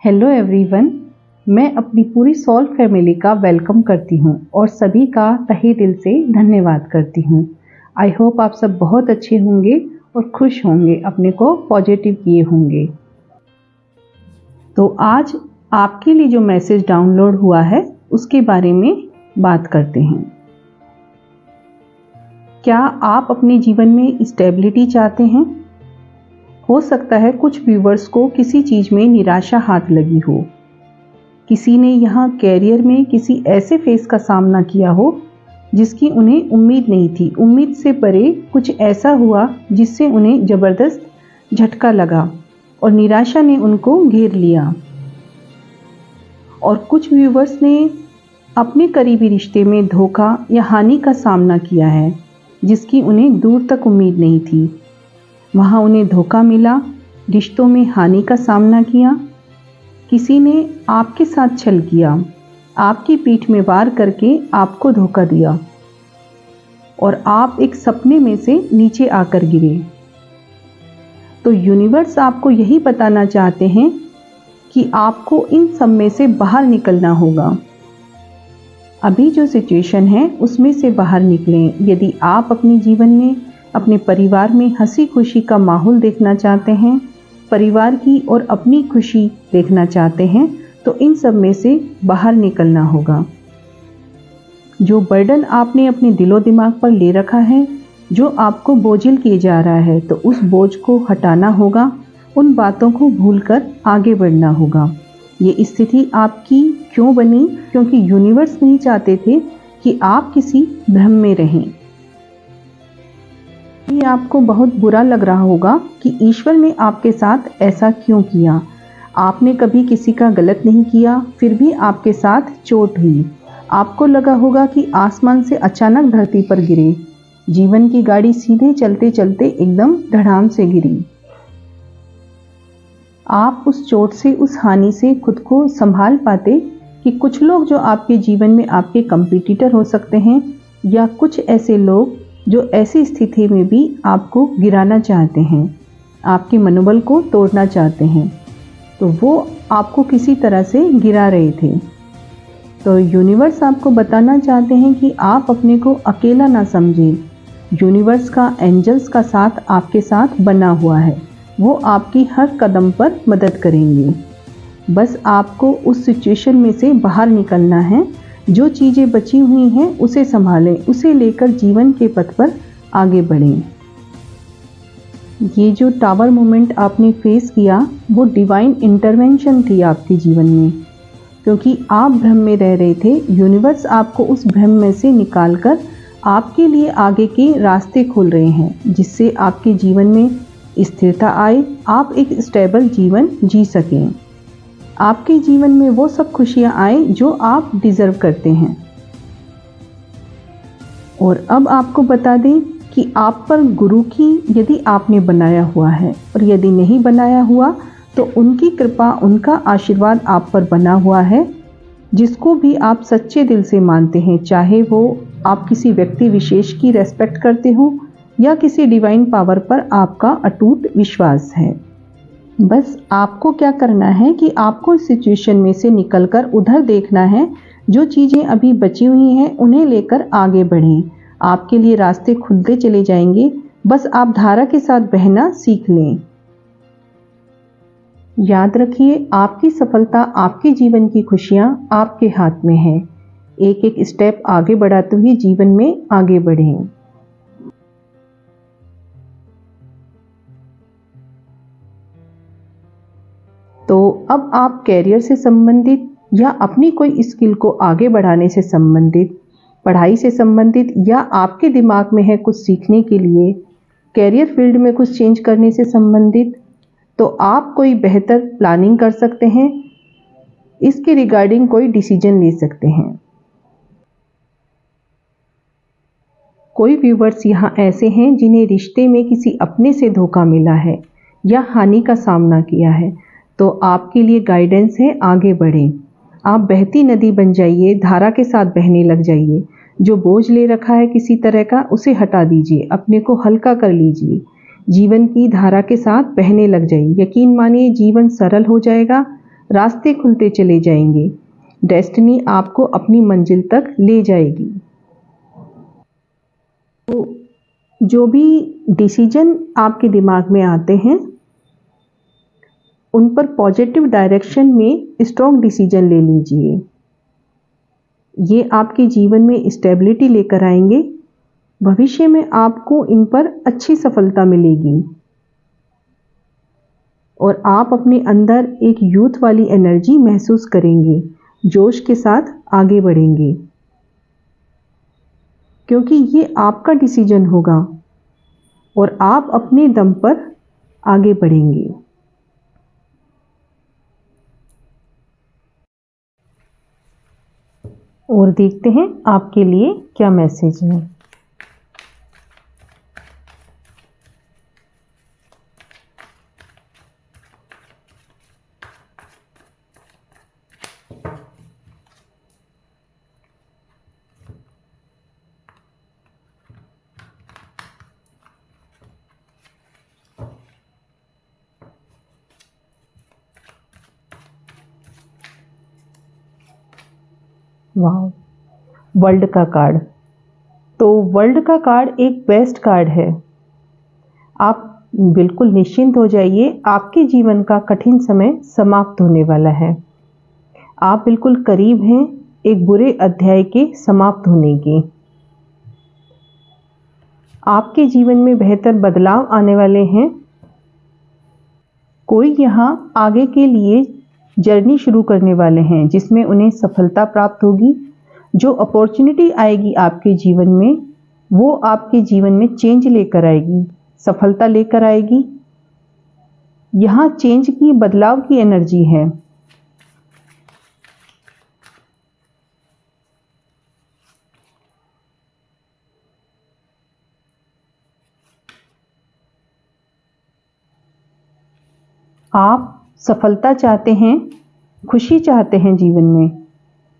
Hello everyone, मैं अपनी पूरी सॉल्व फैमिली का वेलकम करती हूँ और सभी का तहे दिल से धन्यवाद करती हूँ। आई होप आप सब बहुत अच्छे होंगे और खुश होंगे, अपने को पॉजिटिव किए होंगे। तो आज आपके लिए जो मैसेज डाउनलोड हुआ है उसके बारे में बात करते हैं। क्या आप अपने जीवन में स्टेबिलिटी चाहते हैं? हो सकता है कुछ व्यूवर्स को किसी चीज़ में निराशा हाथ लगी हो। किसी ने यहाँ कैरियर में किसी ऐसे फेस का सामना किया हो जिसकी उन्हें उम्मीद नहीं थी। उम्मीद से परे कुछ ऐसा हुआ जिससे उन्हें ज़बरदस्त झटका लगा और निराशा ने उनको घेर लिया। और कुछ व्यूवर्स ने अपने करीबी रिश्ते में धोखा या हानि का सामना किया है जिसकी उन्हें दूर तक उम्मीद नहीं थी। वहाँ उन्हें धोखा मिला, रिश्तों में हानि का सामना किया। किसी ने आपके साथ छल किया, आपकी पीठ में वार करके आपको धोखा दिया और आप एक सपने में से नीचे आकर गिरे। तो यूनिवर्स आपको यही बताना चाहते हैं कि आपको इन सब में से बाहर निकलना होगा। अभी जो सिचुएशन है उसमें से बाहर निकलें। यदि आप अपने जीवन में, अपने परिवार में हंसी खुशी का माहौल देखना चाहते हैं, परिवार की और अपनी खुशी देखना चाहते हैं, तो इन सब में से बाहर निकलना होगा। जो बर्डन आपने अपने दिलो दिमाग पर ले रखा है, जो आपको बोझिल किए जा रहा है, तो उस बोझ को हटाना होगा। उन बातों को भूलकर आगे बढ़ना होगा। ये स्थिति आपकी क्यों बनी? क्योंकि यूनिवर्स नहीं चाहते थे कि आप किसी भ्रम में रहें। ये आपको बहुत बुरा लग रहा होगा कि ईश्वर ने आपके साथ ऐसा क्यों किया। आपने कभी किसी का गलत नहीं किया, फिर भी आपके साथ चोट हुई। आपको लगा होगा कि आसमान से अचानक धरती पर गिरे। जीवन की गाड़ी सीधे चलते चलते एकदम धड़ाम से गिरी। आप उस चोट से, उस हानि से खुद को संभाल पाते कि कुछ लोग जो आपके जीवन में आपके कंपटीटर हो सकते हैं, या कुछ ऐसे लोग जो ऐसी स्थिति में भी आपको गिराना चाहते हैं, आपके मनोबल को तोड़ना चाहते हैं, तो वो आपको किसी तरह से गिरा रहे थे। तो यूनिवर्स आपको बताना चाहते हैं कि आप अपने को अकेला ना समझें। यूनिवर्स का, एंजल्स का साथ आपके साथ बना हुआ है। वो आपकी हर कदम पर मदद करेंगे। बस आपको उस सिचुएशन में से बाहर निकलना है। जो चीज़ें बची हुई हैं उसे संभालें, उसे लेकर जीवन के पथ पर आगे बढ़ें। ये जो टावर मोमेंट आपने फेस किया, वो डिवाइन इंटरवेंशन थी आपके जीवन में, क्योंकि आप भ्रम में रह रहे थे। यूनिवर्स आपको उस भ्रम में से निकालकर आपके लिए आगे के रास्ते खोल रहे हैं, जिससे आपके जीवन में स्थिरता आए, आप एक स्टेबल जीवन जी सकें। आपके जीवन में वो सब खुशियाँ आए जो आप डिज़र्व करते हैं। और अब आपको बता दें कि आप पर गुरु की यदि आपने बनाया हुआ है, और यदि नहीं बनाया हुआ तो उनकी कृपा, उनका आशीर्वाद आप पर बना हुआ है। जिसको भी आप सच्चे दिल से मानते हैं, चाहे वो आप किसी व्यक्ति विशेष की रेस्पेक्ट करते हो या किसी डिवाइन पावर पर आपका अटूट विश्वास है। बस आपको क्या करना है कि आपको इस सिचुएशन में से निकलकर उधर देखना है। जो चीज़ें अभी बची हुई हैं उन्हें लेकर आगे बढ़ें। आपके लिए रास्ते खुलते चले जाएंगे। बस आप धारा के साथ बहना सीख लें। याद रखिए, आपकी सफलता, आपके जीवन की खुशियाँ आपके हाथ में है। एक एक स्टेप आगे बढ़ाते हुए जीवन में आगे बढ़ें। तो अब आप कैरियर से संबंधित या अपनी कोई स्किल को आगे बढ़ाने से संबंधित, पढ़ाई से संबंधित, या आपके दिमाग में है कुछ सीखने के लिए, कैरियर फील्ड में कुछ चेंज करने से संबंधित, तो आप कोई बेहतर प्लानिंग कर सकते हैं। इसके रिगार्डिंग कोई डिसीजन ले सकते हैं। कोई व्यूवर्स यहाँ ऐसे हैं जिन्हें रिश्ते में किसी अपने से धोखा मिला है या हानि का सामना किया है, तो आपके लिए गाइडेंस है, आगे बढ़ें। आप बहती नदी बन जाइए, धारा के साथ बहने लग जाइए। जो बोझ ले रखा है किसी तरह का, उसे हटा दीजिए, अपने को हल्का कर लीजिए। जीवन की धारा के साथ बहने लग जाइए। यकीन मानिए, जीवन सरल हो जाएगा। रास्ते खुलते चले जाएंगे। डेस्टिनी आपको अपनी मंजिल तक ले जाएगी। तो जो भी डिसीजन आपके दिमाग में आते हैं उन पर पॉजिटिव डायरेक्शन में स्ट्रॉन्ग डिसीजन ले लीजिए। ये आपके जीवन में स्टेबिलिटी लेकर आएंगे। भविष्य में आपको इन पर अच्छी सफलता मिलेगी और आप अपने अंदर एक यूथ वाली एनर्जी महसूस करेंगे, जोश के साथ आगे बढ़ेंगे, क्योंकि ये आपका डिसीजन होगा और आप अपने दम पर आगे बढ़ेंगे। और देखते हैं आपके लिए क्या मैसेज है। वाह, वर्ल्ड का कार्ड। तो वर्ल्ड का कार्ड एक बेस्ट कार्ड है। आप बिल्कुल निश्चिंत हो जाइए, आपके जीवन का कठिन समय समाप्त होने वाला है। आप बिल्कुल करीब हैं एक बुरे अध्याय के समाप्त होने के। आपके जीवन में बेहतर बदलाव आने वाले हैं। कोई यहाँ आगे के लिए जर्नी शुरू करने वाले हैं जिसमें उन्हें सफलता प्राप्त होगी। जो अपॉर्चुनिटी आएगी आपके जीवन में वो आपके जीवन में चेंज लेकर आएगी, सफलता लेकर आएगी। यहाँ चेंज की, बदलाव की एनर्जी है। आप सफलता चाहते हैं, खुशी चाहते हैं जीवन में,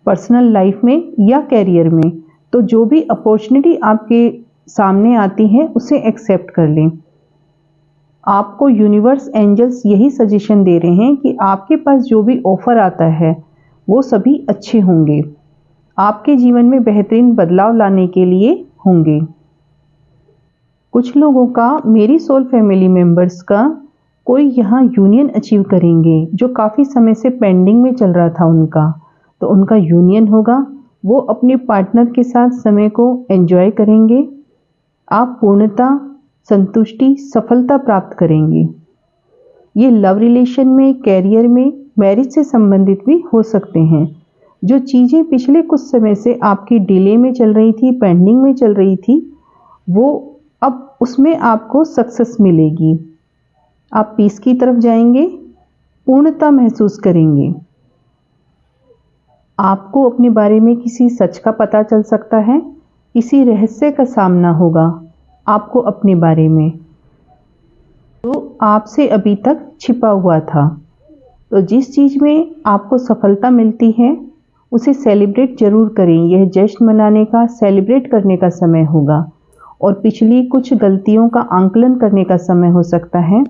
पर्सनल लाइफ में या कैरियर में, तो जो भी अपॉर्चुनिटी आपके सामने आती है उसे एक्सेप्ट कर लें। आपको यूनिवर्स, एंजल्स यही सजेशन दे रहे हैं कि आपके पास जो भी ऑफर आता है वो सभी अच्छे होंगे, आपके जीवन में बेहतरीन बदलाव लाने के लिए होंगे। कुछ लोगों का, मेरी सोल फैमिली मेंबर्स का, कोई यहाँ यूनियन अचीव करेंगे जो काफ़ी समय से पेंडिंग में चल रहा था उनका, तो उनका यूनियन होगा। वो अपने पार्टनर के साथ समय को एंजॉय करेंगे। आप पूर्णता, संतुष्टि, सफलता प्राप्त करेंगे। ये लव रिलेशन में, कैरियर में, मैरिज से संबंधित भी हो सकते हैं। जो चीज़ें पिछले कुछ समय से आपकी डिले में चल रही थी, पेंडिंग में चल रही थी, वो अब उसमें आपको सक्सेस मिलेगी। आप पीस की तरफ जाएंगे, पूर्णता महसूस करेंगे। आपको अपने बारे में किसी सच का पता चल सकता है, किसी रहस्य का सामना होगा आपको अपने बारे में, जो आपसे अभी तक छिपा हुआ था। तो जिस चीज़ में आपको सफलता मिलती है उसे सेलिब्रेट जरूर करें। यह जश्न मनाने का, सेलिब्रेट करने का समय होगा और पिछली कुछ गलतियों का आंकलन करने का समय हो सकता है।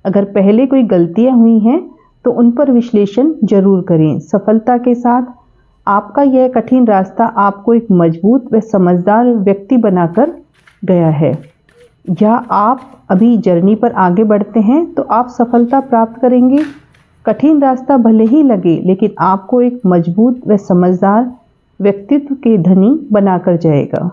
अगर पहले कोई गलतियां हुई हैं तो उन पर विश्लेषण जरूर करें। सफलता के साथ आपका यह कठिन रास्ता आपको एक मजबूत व समझदार व्यक्ति बनाकर गया है। या आप अभी जर्नी पर आगे बढ़ते हैं तो आप सफलता प्राप्त करेंगे। कठिन रास्ता भले ही लगे लेकिन आपको एक मजबूत व समझदार व्यक्तित्व के धनी बनाकर जाएगा।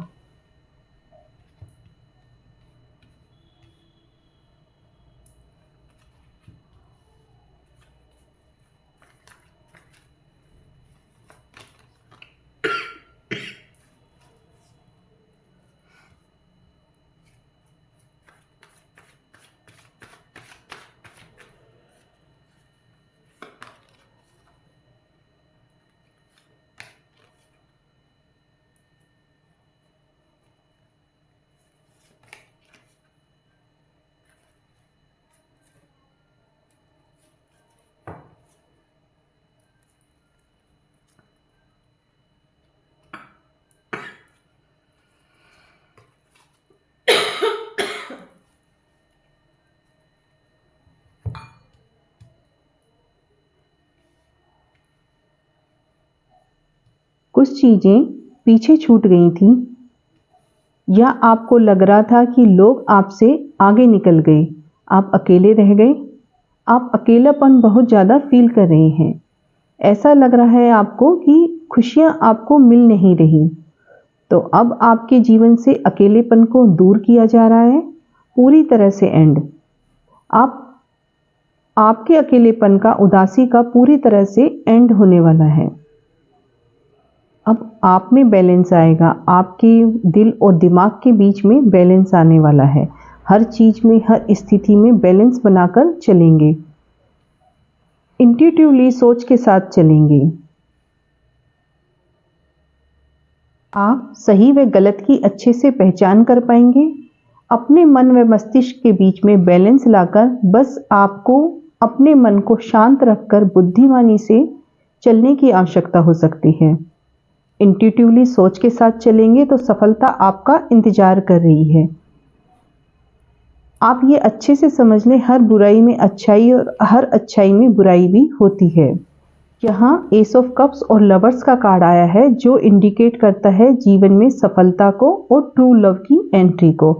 कुछ चीज़ें पीछे छूट गई थी, या आपको लग रहा था कि लोग आपसे आगे निकल गए, आप अकेले रह गए, आप अकेलापन बहुत ज़्यादा फील कर रहे हैं। ऐसा लग रहा है आपको कि खुशियाँ आपको मिल नहीं रही। तो अब आपके जीवन से अकेलेपन को दूर किया जा रहा है, पूरी तरह से एंड। आपके अकेलेपन का, उदासी का पूरी तरह से एंड होने वाला है। अब आप में बैलेंस आएगा, आपके दिल और दिमाग के बीच में बैलेंस आने वाला है। हर चीज़ में, हर स्थिति में बैलेंस बनाकर चलेंगे। इंट्यूटिवली सोच के साथ चलेंगे। आप सही व गलत की अच्छे से पहचान कर पाएंगे। अपने मन व मस्तिष्क के बीच में बैलेंस लाकर बस आपको अपने मन को शांत रखकर बुद्धिमानी से चलने की आवश्यकता हो सकती है। इंट्यूटिवली सोच के साथ चलेंगे तो सफलता आपका इंतजार कर रही है। आप ये अच्छे से समझ लें, हर बुराई में अच्छाई और हर अच्छाई में बुराई भी होती है। यहाँ एस ऑफ कप्स और लवर्स का कार्ड आया है, जो इंडिकेट करता है जीवन में सफलता को और ट्रू लव की एंट्री को।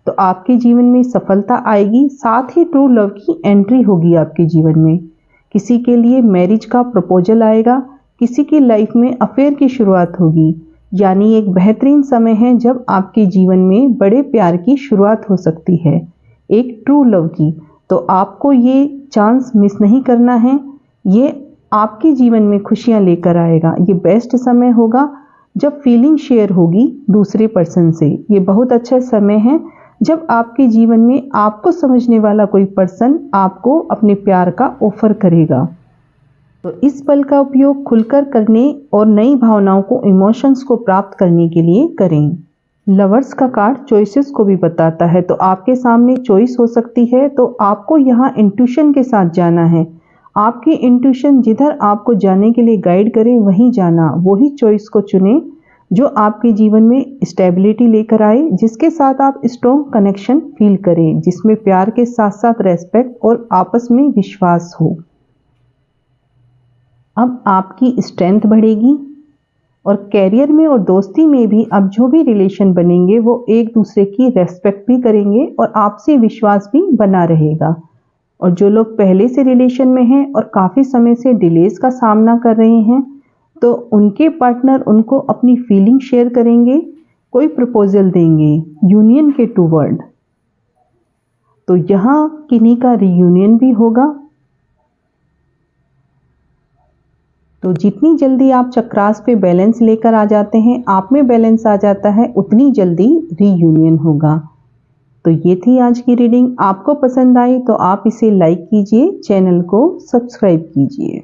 तो आपके जीवन में सफलता आएगी, साथ ही ट्रू लव की एंट्री होगी आपके जीवन में। किसी के लिए मैरिज का प्रपोजल आएगा, किसी की लाइफ में अफेयर की शुरुआत होगी। यानी एक बेहतरीन समय है जब आपके जीवन में बड़े प्यार की शुरुआत हो सकती है, एक ट्रू लव की। तो आपको ये चांस मिस नहीं करना है। ये आपके जीवन में खुशियां लेकर आएगा। ये बेस्ट समय होगा जब फीलिंग शेयर होगी दूसरे पर्सन से। ये बहुत अच्छा समय है जब आपके जीवन में आपको समझने वाला कोई पर्सन आपको अपने प्यार का ऑफर करेगा। तो इस पल का उपयोग खुलकर करने और नई भावनाओं को, इमोशंस को प्राप्त करने के लिए करें। लवर्स का कार्ड चॉइसेस को भी बताता है। तो आपके सामने चॉइस हो सकती है, तो आपको यहाँ इंट्यूशन के साथ जाना है। आपकी इंट्यूशन जिधर आपको जाने के लिए गाइड करे वहीं जाना, वही चॉइस को चुने जो आपके जीवन में स्टेबिलिटी लेकर आए, जिसके साथ आप स्ट्रॉन्ग कनेक्शन फील करें, जिसमें प्यार के साथ साथ रेस्पेक्ट और आपस में विश्वास हो। अब आपकी स्ट्रेंथ बढ़ेगी और कैरियर में और दोस्ती में भी अब जो भी रिलेशन बनेंगे वो एक दूसरे की रेस्पेक्ट भी करेंगे और आपसे विश्वास भी बना रहेगा। और जो लोग पहले से रिलेशन में हैं और काफ़ी समय से डिलेज का सामना कर रहे हैं, तो उनके पार्टनर उनको अपनी फीलिंग शेयर करेंगे, कोई प्रपोजल देंगे यूनियन के टूवर्ड। तो यहाँ किन्हीं का रियूनियन भी होगा। तो जितनी जल्दी आप चक्रास पे बैलेंस लेकर आ जाते हैं, आप में बैलेंस आ जाता है, उतनी जल्दी रीयूनियन होगा। तो ये थी आज की रीडिंग। आपको पसंद आई तो आप इसे लाइक कीजिए, चैनल को सब्सक्राइब कीजिए।